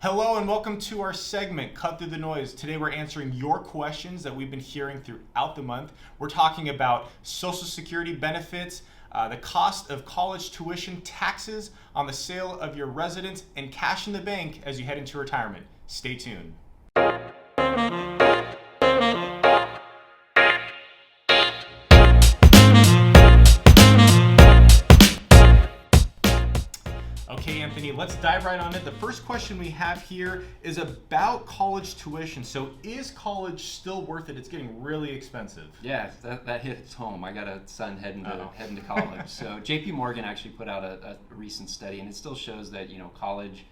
Hello and welcome to our segment, Cut Through the Noise. Today we're answering your questions that we've been hearing throughout the month. We're talking about Social Security benefits, the cost of college tuition, taxes on the sale of your residence, and cash in the bank as you head into retirement. Stay tuned. Okay, Anthony, let's dive right on it. The first question we have here is about college tuition. So is college still worth it? It's getting really expensive. Yeah, that hits home. I got a son heading to college. So JP Morgan actually put out a recent study, and it still shows that, college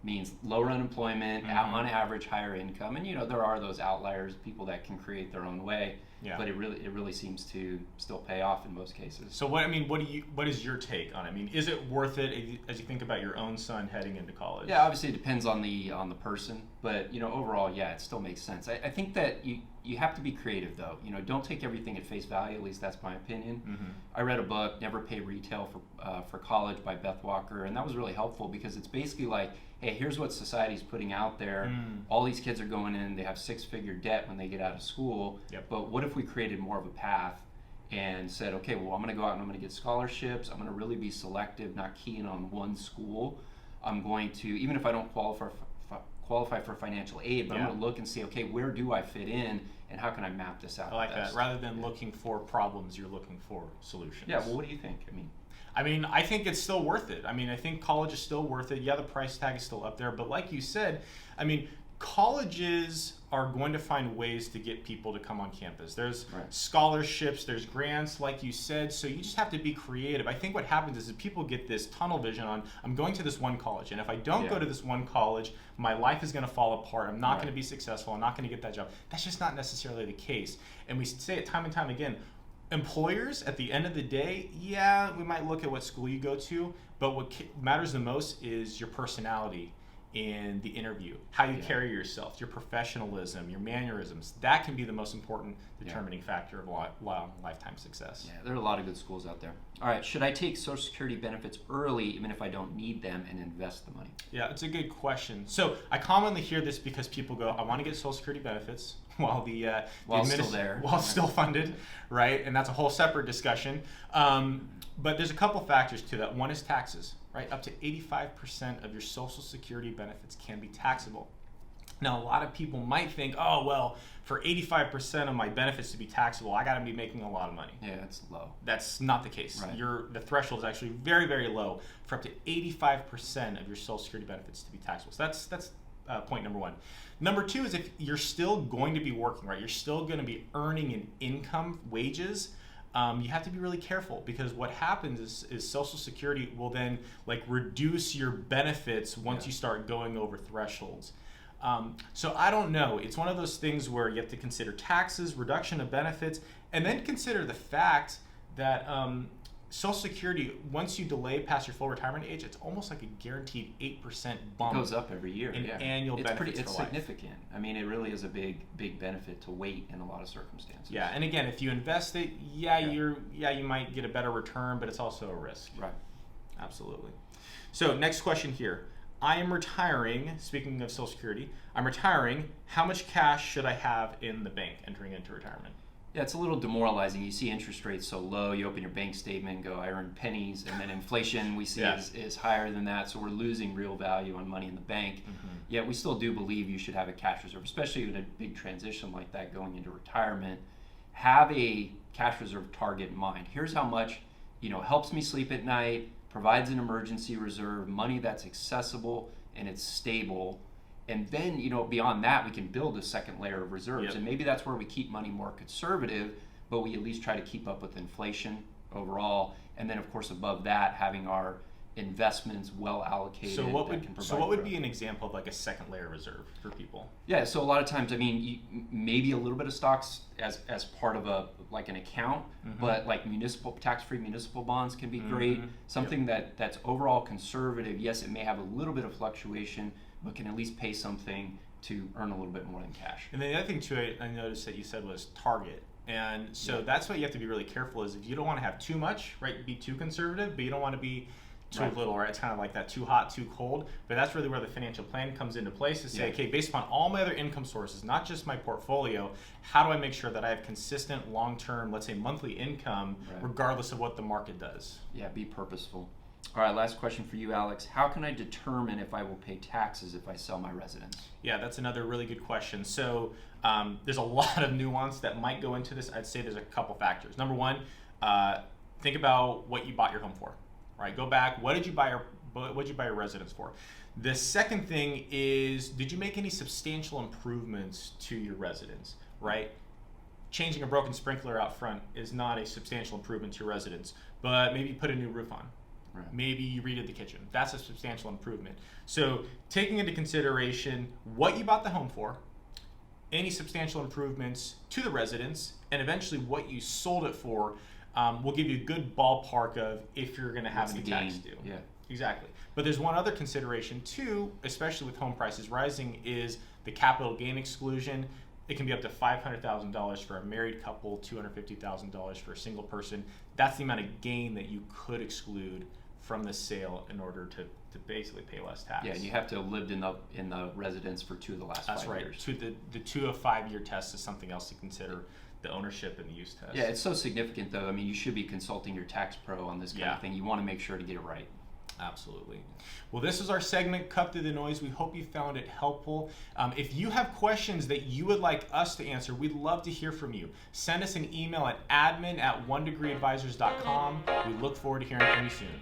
means lower unemployment, on average higher income, and there are those outliers, people that can create their own way. Yeah. But it really seems to still pay off in most cases. So what is your take on it? I mean, is it worth it as you think about your own son heading into college? Yeah, obviously it depends on the person, but overall, yeah, it still makes sense. I think that you have to be creative though. Don't take everything at face value. At least that's my opinion. Mm-hmm. I read a book, Never Pay Retail for College by Beth Walker, and that was really helpful because it's basically like, hey, here's what society's putting out there. All these kids are going in, they have six-figure debt when they get out of school. Yep. But what if we created more of a path and said, okay, well, I'm going to go out and I'm going to get scholarships. I'm going to really be selective, not keying on one school. I'm going to, even if I don't qualify for financial aid, but I'm going to look and see, okay, where do I fit in and how can I map this out? I like that. Rather than looking for problems, you're looking for solutions. Yeah, well, what do you think? I think it's still worth it. I think college is still worth it. Yeah, the price tag is still up there. But like you said, colleges are going to find ways to get people to come on campus. There's scholarships, there's grants, like you said. So you just have to be creative. I think what happens is that people get this tunnel vision on, I'm going to this one college. And if I don't go to this one college, my life is going to fall apart. I'm not going to be successful. I'm not going to get that job. That's just not necessarily the case. And we say it time and time again. Employers, at the end of the day, yeah, we might look at what school you go to, but what matters the most is your personality in the interview, how you carry yourself, your professionalism, your mannerisms. That can be the most important determining factor of long lifetime success. Yeah, there are a lot of good schools out there. All right, should I take Social Security benefits early, even if I don't need them, and invest the money? Yeah, it's a good question. So I commonly hear this because people go, I want to get Social Security benefits while it's still funded, right? And that's a whole separate discussion. But there's a couple factors to that. One is taxes, right? Up to 85% of your Social Security benefits can be taxable. Now, a lot of people might think, oh, well, for 85% of my benefits to be taxable, I got to be making a lot of money. Yeah, that's low. That's not the case. Right. The threshold is actually very, very low for up to 85% of your Social Security benefits to be taxable. So that's point number one. Number two is if you're still going to be working, right? You're still going to be earning an income, wages. You have to be really careful because what happens is Social Security will then reduce your benefits once you start going over thresholds. So I don't know. It's one of those things where you have to consider taxes, reduction of benefits, and then consider the fact that Social Security, once you delay past your full retirement age, it's almost like a guaranteed 8% bump. It goes up every year. In annual benefits It's significant. It really is a big benefit to wait in a lot of circumstances. Yeah, and again, if you invest it, you might get a better return, but it's also a risk. Right. Absolutely. So next question here. I am retiring, speaking of Social Security, I'm retiring. How much cash should I have in the bank entering into retirement? Yeah, it's a little demoralizing. You see interest rates so low, you open your bank statement and go, I earn pennies, and then inflation we see is higher than that, so we're losing real value on money in the bank. Mm-hmm. Yet we still do believe you should have a cash reserve, especially in a big transition like that going into retirement. Have a cash reserve target in mind. Here's how much, helps me sleep at night, provides an emergency reserve, money that's accessible and it's stable. And then, beyond that, we can build a second layer of reserves. Yep. And maybe that's where we keep money more conservative, but we at least try to keep up with inflation overall. And then, of course, above that, having our investments well allocated. So what would be an example of a second layer reserve for people? Yeah, so a lot of times, maybe a little bit of stocks as part of an account, but tax-free municipal bonds can be great. Something that's overall conservative. Yes, it may have a little bit of fluctuation, but can at least pay something to earn a little bit more than cash. And then the other thing too, I noticed that you said was target. And so that's what you have to be really careful is if you don't want to have too much, right? Be too conservative, but you don't want to be too little, right? It's kind of like that too hot, too cold. But that's really where the financial plan comes into place to say, okay, based upon all my other income sources, not just my portfolio, how do I make sure that I have consistent long-term, let's say monthly income, regardless of what the market does? Yeah, be purposeful. All right, last question for you, Alex. How can I determine if I will pay taxes if I sell my residence? Yeah, that's another really good question. So there's a lot of nuance that might go into this. I'd say there's a couple factors. Number one, think about what you bought your home for. Right? Go back. What did you buy your residence for? The second thing is, did you make any substantial improvements to your residence? Right? Changing a broken sprinkler out front is not a substantial improvement to your residence, but maybe you put a new roof on. Right. Maybe you redid the kitchen. That's a substantial improvement. So taking into consideration what you bought the home for, any substantial improvements to the residence, and eventually what you sold it for will give you a good ballpark of if you're going to have any tax due. Yeah, exactly. But there's one other consideration too, especially with home prices rising, is the capital gain exclusion. It can be up to $500,000 for a married couple, $250,000 for a single person. That's the amount of gain that you could exclude from the sale in order to basically pay less tax. Yeah, and you have to have lived in the residence for 2 of the last 5 years. That's right. The 2 of 5 year test is something else to consider. The ownership and the use test. Yeah, it's so significant though. I mean, you should be consulting your tax pro on this kind of thing. You want to make sure to get it right. Absolutely. Well, this is our segment, Cut Through the Noise. We hope you found it helpful. If you have questions that you would like us to answer, we'd love to hear from you. Send us an email at admin@onedegreeadvisors.com. We look forward to hearing from you soon.